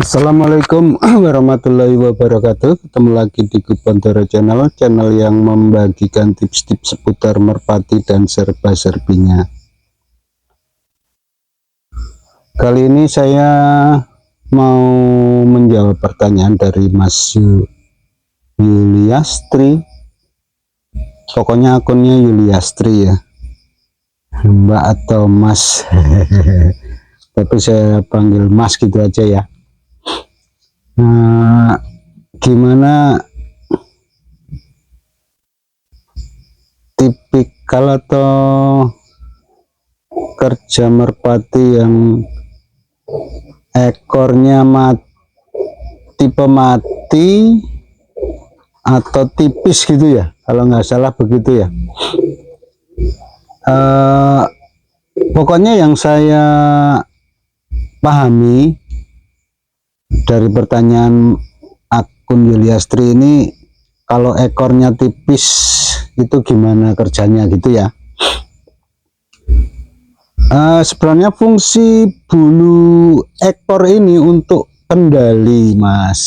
Assalamualaikum warahmatullahi wabarakatuh. Ketemu lagi di Kubantoro Channel, channel yang membagikan tips-tips seputar merpati dan serba-serbinya. Kali ini saya mau menjawab pertanyaan dari Mas Yuliastri. Pokoknya akunnya Yuliastri ya, Mbak atau Mas. Tapi saya panggil Mas gitu aja ya. Nah, gimana tipikal atau kerja merpati yang ekornya tipe mati atau tipis gitu ya, kalau nggak salah begitu ya. Pokoknya yang saya pahami dari pertanyaan akun Yuliastri ini, kalau ekornya tipis itu gimana kerjanya gitu ya. Sebenarnya fungsi bulu ekor ini untuk kendali Mas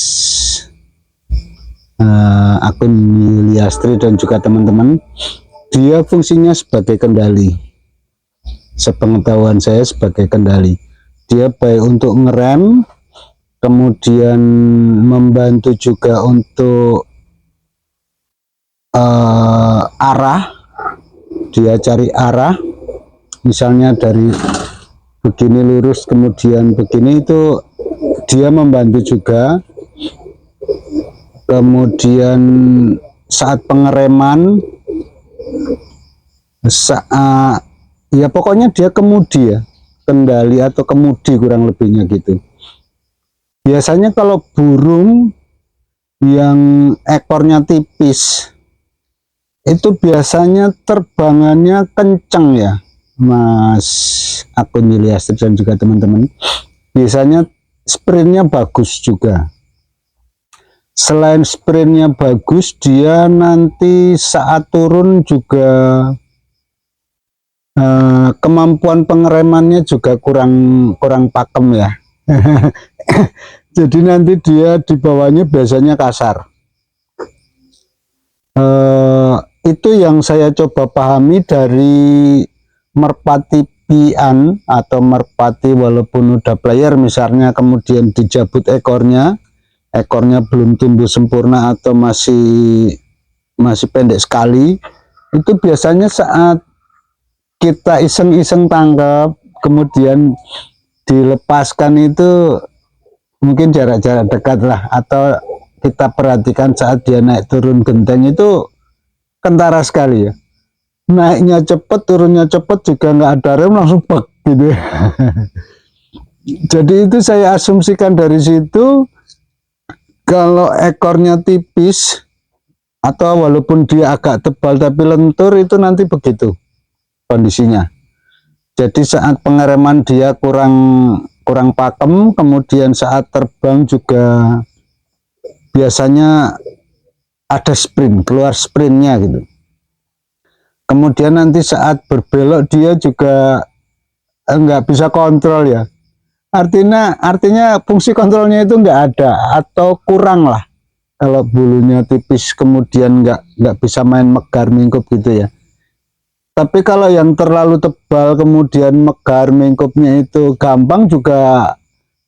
akun Yuliastri dan juga teman-teman, dia fungsinya sebagai kendali. Sepengetahuan saya sebagai kendali, dia baik untuk ngerem, kemudian membantu juga untuk arah. Dia cari arah, misalnya dari begini lurus kemudian begini, itu dia membantu juga. Kemudian saat pengereman, ya pokoknya dia kemudi ya, kendali atau kemudi kurang lebihnya gitu. Biasanya kalau burung yang ekornya tipis itu biasanya terbangannya kencang ya Mas akun Yuliastri dan juga teman-teman. Biasanya sprintnya bagus juga. Selain sprintnya bagus, dia nanti saat turun juga kemampuan pengeremannya juga kurang pakem ya. Jadi nanti dia di bawahnya biasanya kasar. Itu yang saya coba pahami dari merpati pian atau merpati walaupun udah player misalnya, kemudian dijabut ekornya belum tumbuh sempurna atau masih pendek sekali. Itu biasanya saat kita iseng-iseng tangkap kemudian dilepaskan, itu mungkin jarak-jarak dekat lah, atau kita perhatikan saat dia naik turun genteng itu kentara sekali ya, naiknya cepet turunnya cepet, juga nggak ada rem langsung bek gitu ya. Jadi itu saya asumsikan dari situ, kalau ekornya tipis atau walaupun dia agak tebal tapi lentur, itu nanti begitu kondisinya. Jadi saat pengereman dia kurang pakem, kemudian saat terbang juga biasanya ada sprint, keluar sprintnya gitu. Kemudian nanti saat berbelok dia juga nggak bisa kontrol ya. Artinya fungsi kontrolnya itu nggak ada atau kurang lah. Kalau bulunya tipis kemudian nggak bisa main megar mingkup gitu ya. Tapi kalau yang terlalu tebal kemudian megar mingkupnya itu gampang, juga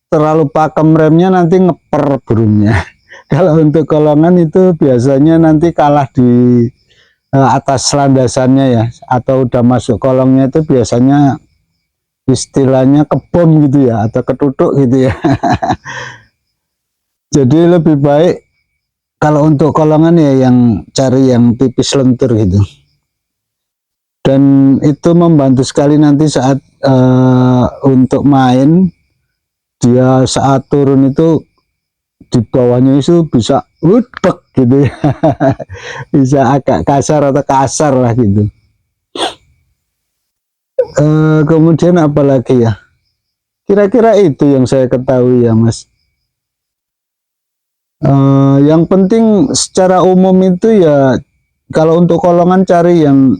terlalu pakem remnya nanti ngeper burungnya. Kalau untuk kolongan itu biasanya nanti kalah di atas landasannya ya, atau udah masuk kolongnya itu biasanya istilahnya kebom gitu ya, atau ketutuk gitu ya. Jadi lebih baik kalau untuk kolongan ya yang cari yang tipis lentur gitu. Dan itu membantu sekali nanti saat untuk main, dia saat turun itu di bawahnya itu bisa udek gitu ya. Bisa agak kasar atau kasar lah gitu. Kemudian apalagi ya, kira-kira itu yang saya ketahui ya Mas. Yang penting secara umum itu ya, kalau untuk kolongan cari yang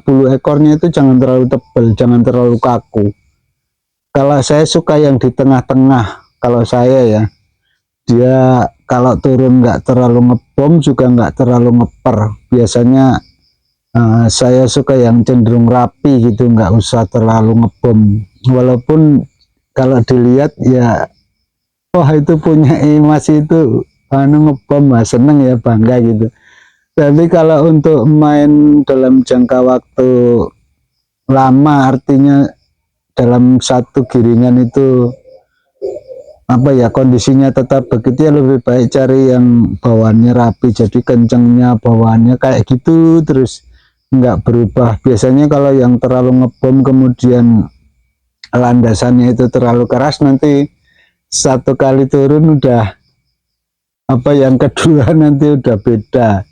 bulu ekornya itu jangan terlalu tebal, jangan terlalu kaku. Kalau saya suka yang di tengah-tengah, kalau saya ya, dia kalau turun nggak terlalu ngebom juga nggak terlalu ngeper. Biasanya saya suka yang cenderung rapi gitu, nggak usah terlalu ngebom. Walaupun kalau dilihat ya, wah itu punya Imas itu ngebom, seneng ya, bangga gitu. Tapi kalau untuk main dalam jangka waktu lama, artinya dalam satu giringan itu apa ya, kondisinya tetap begitu ya, lebih baik cari yang bawaannya rapi, jadi kencengnya bawaannya kayak gitu terus, nggak berubah. Biasanya kalau yang terlalu ngebom kemudian landasannya itu terlalu keras, nanti satu kali turun udah apa, yang kedua nanti udah beda,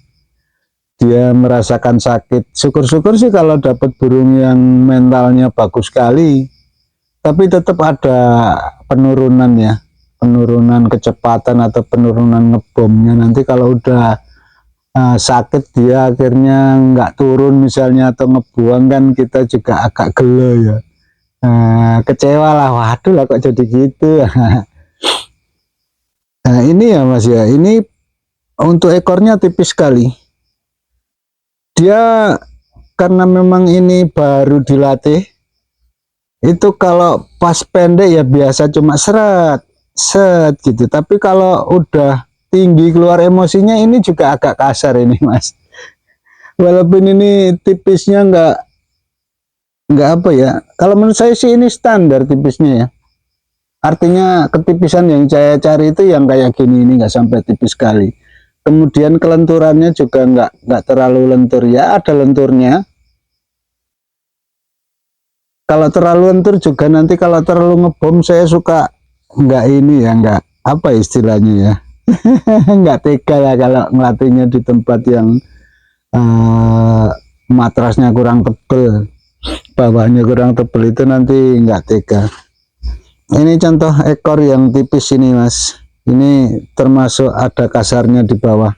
dia merasakan sakit. Syukur-syukur sih kalau dapat burung yang mentalnya bagus sekali, tapi tetap ada penurunan ya, penurunan kecepatan atau penurunan ngebomnya. Nanti kalau udah sakit dia akhirnya nggak turun misalnya atau ngebuang, kan kita juga agak gelo ya, kecewa lah, waduh lah kok jadi gitu. Nah ini ya Mas ya, ini untuk ekornya tipis sekali. Dia karena memang ini baru dilatih, itu kalau pas pendek ya biasa cuma seret set gitu, tapi kalau udah tinggi keluar emosinya ini juga agak kasar ini Mas. Walaupun ini tipisnya nggak apa ya, kalau menurut saya sih ini standar tipisnya ya, artinya ketipisan yang saya cari itu yang kayak gini, ini nggak sampai tipis sekali. Kemudian kelenturannya juga nggak terlalu lentur ya, ada lenturnya. Kalau terlalu lentur juga nanti kalau terlalu ngebom, saya suka nggak ini ya, nggak apa istilahnya ya, nggak tega ya kalau ngelatihnya di tempat yang matrasnya kurang tebel, bawahnya kurang tebel, itu nanti nggak tega. Ini contoh ekor yang tipis ini Mas, ini termasuk ada kasarnya di bawah.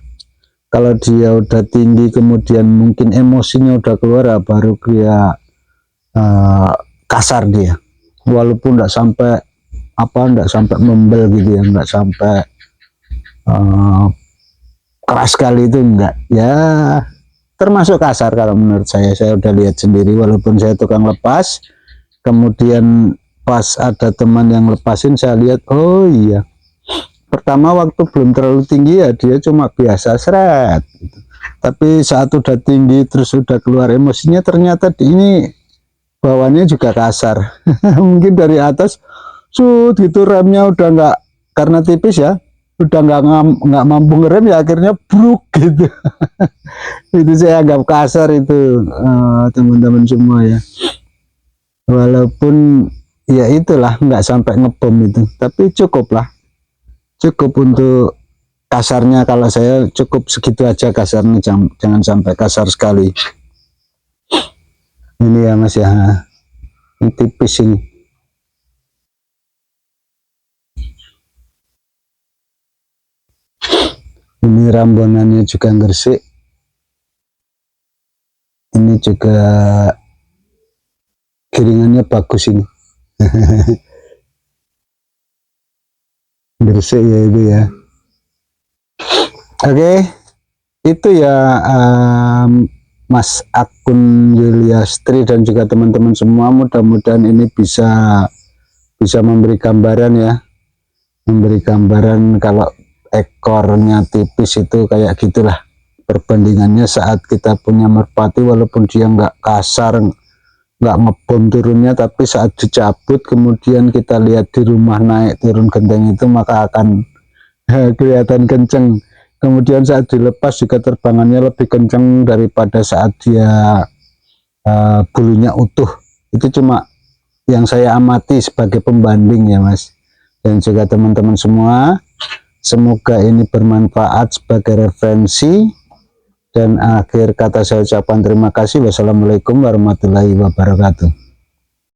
Kalau dia udah tinggi kemudian mungkin emosinya udah keluar, baru dia kasar dia. Walaupun enggak sampai enggak sampai membel gitu ya, enggak sampai keras sekali, itu enggak ya, termasuk kasar kalau menurut saya udah lihat sendiri. Walaupun saya tukang lepas, kemudian pas ada teman yang lepasin, saya lihat, oh iya, pertama waktu belum terlalu tinggi ya dia cuma biasa seret gitu. Tapi saat udah tinggi terus udah keluar emosinya, ternyata ini bawahnya juga kasar. Mungkin dari atas gitu remnya udah nggak, karena tipis ya, udah nggak mampu ngerem ya, akhirnya bruk gitu. Itu saya anggap kasar itu teman-teman semua ya. Walaupun ya itulah, nggak sampai ngebom itu, tapi cukup lah, cukup untuk kasarnya. Kalau saya cukup segitu aja kasarnya, jangan sampai kasar sekali. Ini ya Mas ya, ini tipis ini. Ini rambonannya juga gresik, ini juga giringannya bagus ini. Gresik ya itu ya. Oke, itu ya Mas akun Yuliastri dan juga teman-teman semua. Mudah-mudahan ini bisa memberi gambaran ya, memberi gambaran kalau ekornya tipis itu kayak gitulah perbandingannya saat kita punya merpati. Walaupun dia nggak kasar, nggak ngebom turunnya, tapi saat dicabut kemudian kita lihat di rumah naik turun genteng itu, maka akan kelihatan kenceng. Kemudian saat dilepas juga terbangannya lebih kenceng daripada saat dia bulunya utuh. Itu cuma yang saya amati sebagai pembanding ya Mas, dan juga teman-teman semua. Semoga ini bermanfaat sebagai referensi. Dan akhir kata saya ucapkan terima kasih. Wassalamualaikum warahmatullahi wabarakatuh.